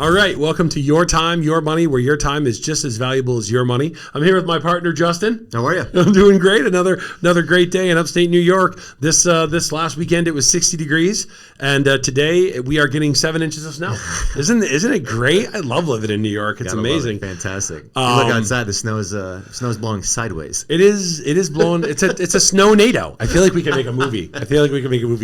All right, welcome to Your Time, Your Money, where your time is just as valuable as your money. I'm here with my partner, Justin. How are you? I'm doing great. Another great day in upstate New York. This last weekend, it was 60 degrees, and today we are getting 7 inches of snow. Isn't it great? I love living in New York. It's amazing. Fantastic. You look outside, the snow's blowing sideways. It is blowing. It's a snow-nado. I feel like we can make a movie.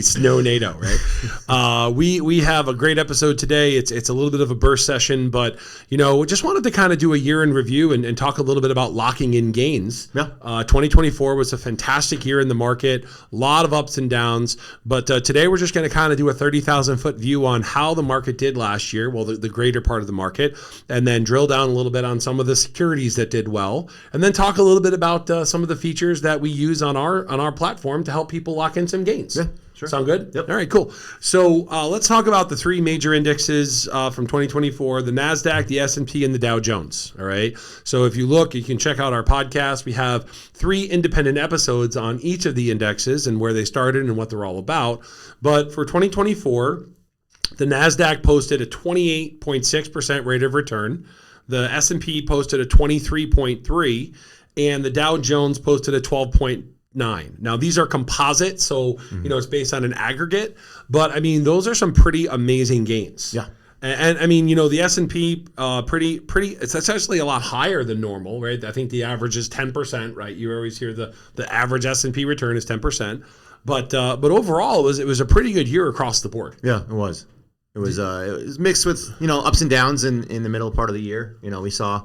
Snow-nado, right? We have a great episode today. It's a little bit of a burst session, but we just wanted to kind of do a year in review and talk a little bit about locking in gains. Yeah. 2024 was a fantastic year in the market, a lot of ups and downs, but today we're just going to kind of do a 30,000 foot view on how the market did last year, well, the greater part of the market, and then drill down a little bit on some of the securities that did well, and then talk a little bit about some of the features that we use on our platform to help people lock in some gains. Yeah. Sure. Sound good? Yep. All right, cool. So let's talk about the three major indexes from 2024, the NASDAQ, the S&P, and the Dow Jones. All right. So if you look, you can check out our podcast. We have 3 independent episodes on each of the indexes and where they started and what they're all about. But for 2024, the NASDAQ posted a 28.6% rate of return. The S&P posted a 23.3%, and the Dow Jones posted a 12.9%. Now these are composite, so it's based on an aggregate, but I mean those are some pretty amazing gains. Yeah. And I mean, the S&P pretty it's actually a lot higher than normal, right? I think the average is 10%, right? You always hear the average S&P return is 10%. But overall it was a pretty good year across the board. Yeah, it was. It was mixed with, ups and downs in the middle part of the year. We saw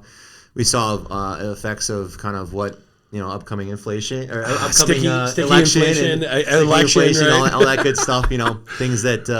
effects of kind of what upcoming inflation or upcoming sticky election, inflation, inflation, right? all that good stuff. Things that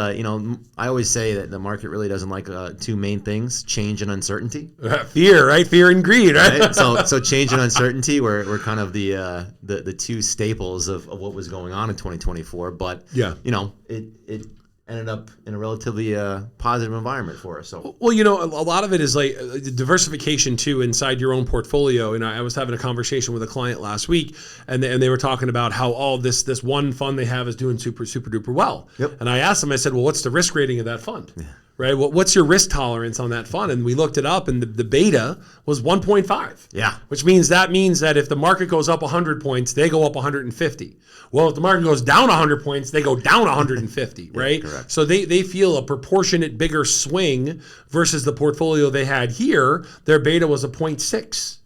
I always say that the market really doesn't like 2 main things: change and uncertainty. Fear, right? Fear and greed, right? So change and uncertainty were kind of the 2 staples of what was going on in 2024. But yeah, it ended up in a relatively positive environment for us. So, well, a lot of it is like diversification too inside your own portfolio. And I was having a conversation with a client last week, and they were talking about how this one fund they have is doing super duper well. Yep. And I asked them, I said, well, what's the risk rating of that fund? Yeah. Right? What's your risk tolerance on that fund? And we looked it up, and the beta was 1.5. Yeah. Which means that if the market goes up 100 points, they go up 150. Well, if the market goes down 100 points, they go down 150, right? Yeah, correct. So they feel a proportionate bigger swing versus the portfolio they had here. Their beta was a 0.6,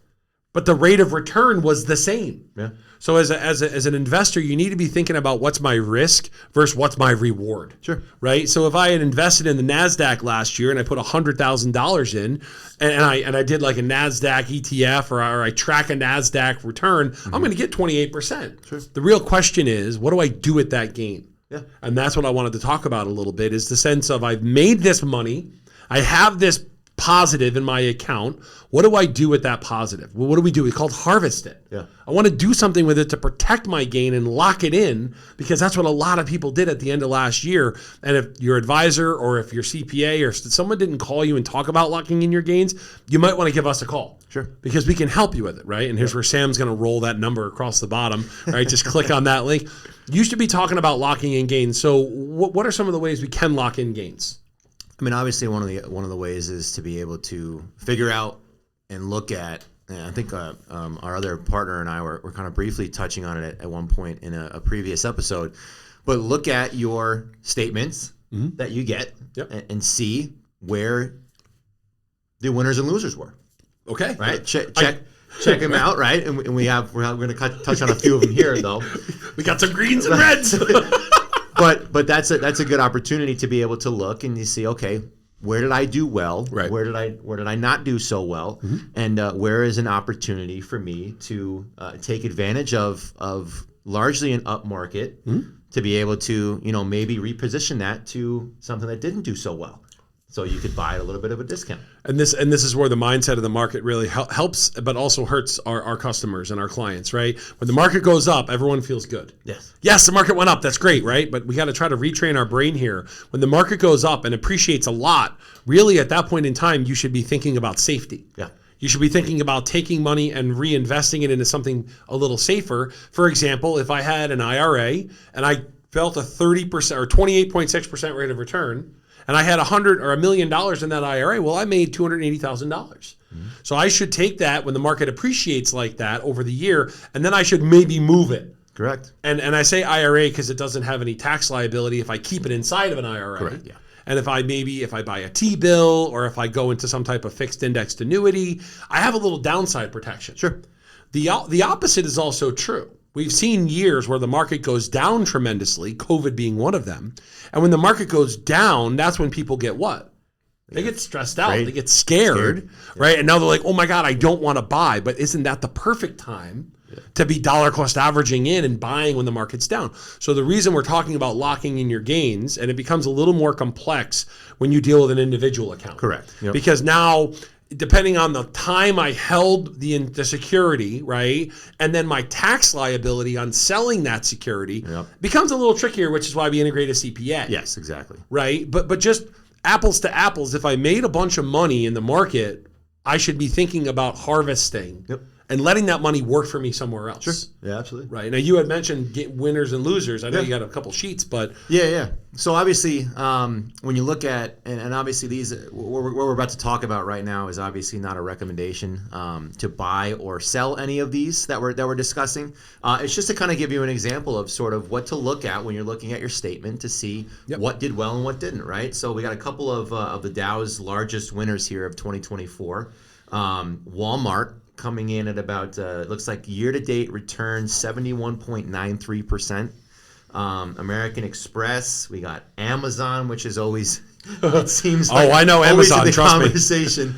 but the rate of return was the same. Yeah. So as an investor, you need to be thinking about what's my risk versus what's my reward. Sure. Right. So if I had invested in the NASDAQ last year and I put $100,000 in, and I did like a NASDAQ ETF or I track a NASDAQ return, I'm going to get 28%. Sure. The real question is, what do I do with that gain? Yeah. And that's what I wanted to talk about a little bit, is the sense of I've made this money, I have this positive in my account. What do I do with that positive? Well, what do we do? It's called harvest it. Yeah. I want to do something with it to protect my gain and lock it in, because that's what a lot of people did at the end of last year. And if your advisor or if your CPA or someone didn't call you and talk about locking in your gains, you might want to give us a call. Sure. Because we can help you with it, right? And here's where Sam's going to roll that number across the bottom, right? Just click on that link. You should be talking about locking in gains. So what are some of the ways we can lock in gains? I mean, obviously, one of the ways is to be able to figure out and look at. And I think our other partner and I were kind of briefly touching on it at one point in a previous episode. But look at your statements that you get and see where the winners and losers were. Okay. Right. Check them out. Right. And we're going to touch on a few of them here, though. We got some greens and reds. But that's a good opportunity to be able to look and you see, okay, where did I do well? Right. Where did I not do so well? And where is an opportunity for me to take advantage of largely an up market to be able to maybe reposition that to something that didn't do so well. So you could buy at a little bit of a discount. And this is where the mindset of the market really helps, but also hurts our customers and our clients, right? When the market goes up, everyone feels good. Yes, the market went up. That's great, right? But we got to try to retrain our brain here. When the market goes up and appreciates a lot, really at that point in time, you should be thinking about safety. Yeah. You should be thinking about taking money and reinvesting it into something a little safer. For example, if I had an IRA and I felt a 30% or 28.6% rate of return, and I had $100 or $1 million in that IRA, well, I made $280,000. So I should take that when the market appreciates like that over the year, and then I should maybe move it. Correct. And I say IRA because it doesn't have any tax liability if I keep it inside of an IRA. Correct, yeah. And if I buy a T-bill or if I go into some type of fixed indexed annuity, I have a little downside protection. Sure. The opposite is also true. We've seen years where the market goes down tremendously, COVID being one of them. And when the market goes down, that's when people get what? They get stressed out. Right. They get scared, right? And now they're like, oh my God, I don't want to buy. But isn't that the perfect time to be dollar cost averaging in and buying when the market's down? So the reason we're talking about locking in your gains, and it becomes a little more complex when you deal with an individual account. Correct. Yep. Because now, depending on the time I held the security, right, and then my tax liability on selling that security becomes a little trickier, which is why we integrate a CPA. Yes, exactly. Right? But just apples to apples, if I made a bunch of money in the market, I should be thinking about harvesting and letting that money work for me somewhere else. Sure. Yeah, absolutely. Right. Now, you had mentioned winners and losers. I know you got a couple sheets, but Yeah. So obviously, when you look at, and obviously these, what we're about to talk about right now is obviously not a recommendation to buy or sell any of these that we're discussing. It's just to kind of give you an example of sort of what to look at when you're looking at your statement to see what did well and what didn't, right? So we got a couple of the Dow's largest winners here of 2024. Walmart coming in at about, it looks like year-to-date return 71.93%. American Express, we got Amazon, which is always, it seems like I know Amazon, the trust conversation.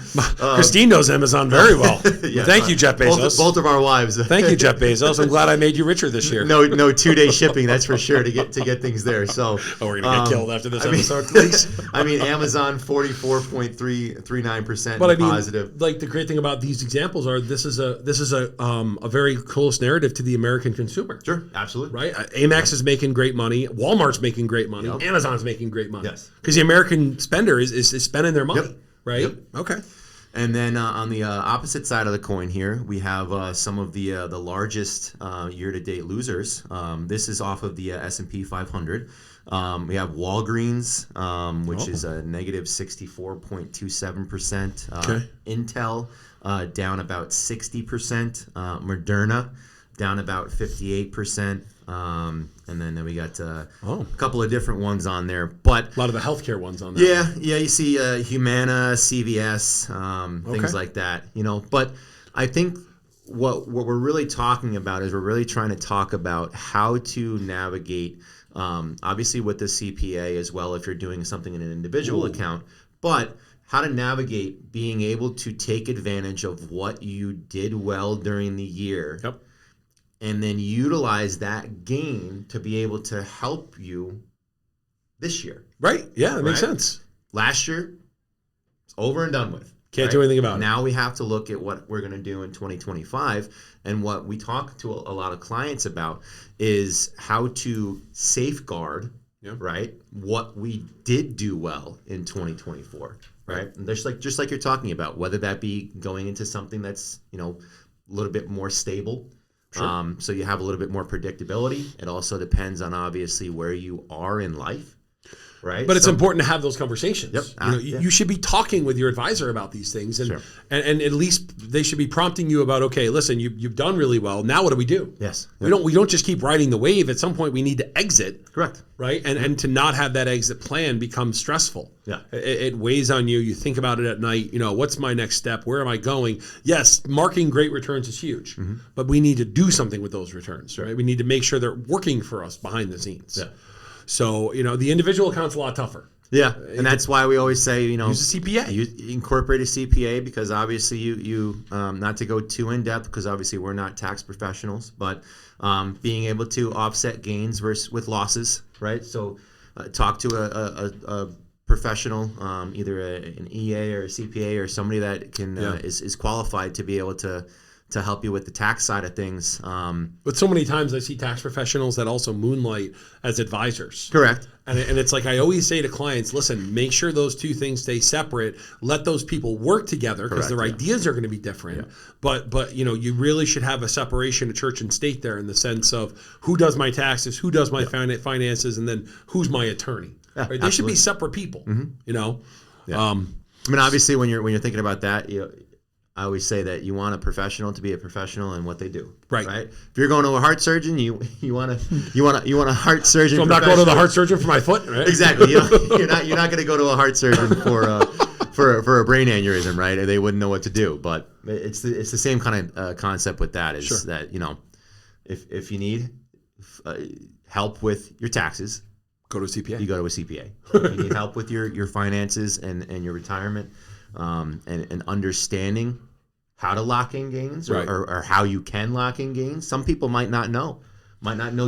Christine knows Amazon very well. Thank you, Jeff Bezos. Both of our wives. Thank you, Jeff Bezos. I'm glad I made you richer this year. No 2-day shipping, that's for sure, to get things there. So we're gonna get killed after this episode, please. I mean, Amazon 44.39% But I mean, positive. like the great thing about these examples are this is a very close narrative to the American consumer. Sure, absolutely. Right? Amex is making great money. Walmart's making great money. Amazon's making great money. Yes. Because the American spender is spending their money. Right? Okay. And then on the opposite side of the coin here, we have some of the largest year-to-date losers. This is off of the S&P 500. We have Walgreens, which is a negative 64.27%. Intel down about 60%. Moderna down about 58%. And then we got a couple of different ones on there, but a lot of the healthcare ones on there. Yeah. You see Humana, CVS, things like that. But I think what we're really talking about is we're really trying to talk about how to navigate, obviously with the CPA as well if you're doing something in an individual account, but how to navigate being able to take advantage of what you did well during the year. And then utilize that gain to be able to help you this year. Right. Yeah, that makes sense. Last year, it's over and done with. Can't do anything about it. Now we have to look at what we're going to do in 2025. And what we talk to a lot of clients about is how to safeguard, right, what we did do well in 2024. Right. And just like you're talking about, whether that be going into something that's, a little bit more stable. Sure. So you have a little bit more predictability. It also depends on obviously where you are in life, right? But it's important to have those conversations. Yep. You should be talking with your advisor about these things, and at least they should be prompting you about, okay, listen, you've done really well. Now what do we do? Yes. We don't just keep riding the wave. At some point, we need to exit. Correct. Right, and to not have that exit plan becomes stressful. Yeah, it weighs on you. You think about it at night. What's my next step? Where am I going? Yes, marking great returns is huge, but we need to do something with those returns. Right, we need to make sure they're working for us behind the scenes. Yeah. So the individual account's a lot tougher. Yeah, and that's why we always say, use a CPA. Incorporate a CPA because obviously you not to go too in depth because obviously we're not tax professionals, but being able to offset gains with losses, right? So talk to a professional, either an EA or a CPA or somebody that can is qualified to be able to help you with the tax side of things. But so many times I see tax professionals that also moonlight as advisors. Correct. And it's like I always say to clients, listen, make sure those two things stay separate. Let those people work together because their ideas are going to be different. Yeah. But you really should have a separation of church and state there in the sense of who does my taxes, who does my finances, and then who's my attorney. Right? They should be separate people. You know. Yeah. I mean, obviously, when you're thinking about that, I always say that you want a professional to be a professional in what they do. Right. If you're going to a heart surgeon, you want a heart surgeon. So I'm not going to the heart surgeon for my foot, right? Exactly. You're not going to go to a heart surgeon for a brain aneurysm, right? They wouldn't know what to do. But it's the same kind of concept with that. Is that if you need help with your taxes, go to a CPA. You go to a CPA. If you need help with your finances and your retirement, and understanding how to lock in gains or how you can lock in gains. Some people might not know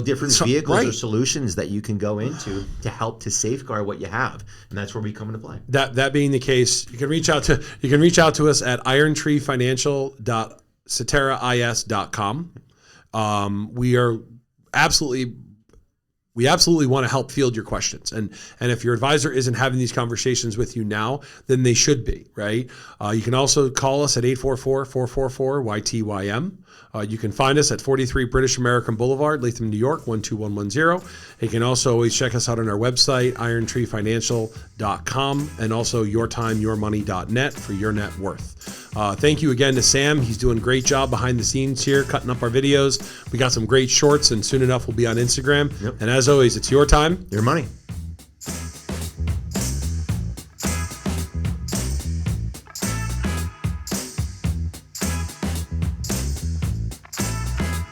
different vehicles or solutions that you can go into to help to safeguard what you have, and that's where we come into play. That being the case, you can reach out to us at irontreefinancial.ceterais.com. We absolutely want to help field your questions. And if your advisor isn't having these conversations with you now, then they should be, right? You can also call us at 844-444-YTYM. You can find us at 43 British American Boulevard, Latham, New York, 12110. You can also always check us out on our website, irontreefinancial.com, and also yourtimeyourmoney.net for your net worth. Thank you again to Sam. He's doing a great job behind the scenes here, cutting up our videos. We got some great shorts, and soon enough we'll be on Instagram. Yep. And as always, it's your time, your money.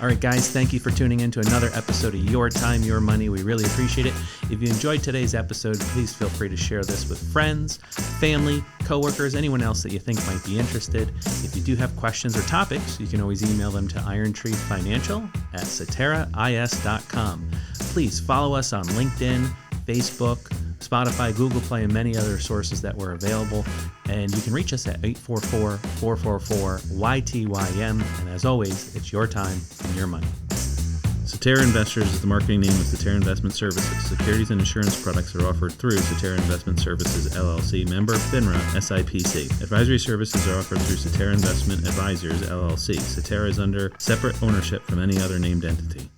All right, guys, thank you for tuning in to another episode of Your Time, Your Money. We really appreciate it. If you enjoyed today's episode, please feel free to share this with friends, family, coworkers, anyone else that you think might be interested. If you do have questions or topics, you can always email them to irontreefinancial@ceterais.com. Please follow us on LinkedIn, Facebook, Spotify, Google Play, and many other sources that were available. And you can reach us at 844-444-YTYM. And as always, it's your time and your money. Cetera Investors is the marketing name of Cetera Investment Services. Securities and insurance products are offered through Cetera Investment Services, LLC, member FINRA, SIPC. Advisory services are offered through Cetera Investment Advisors, LLC. Cetera is under separate ownership from any other named entity.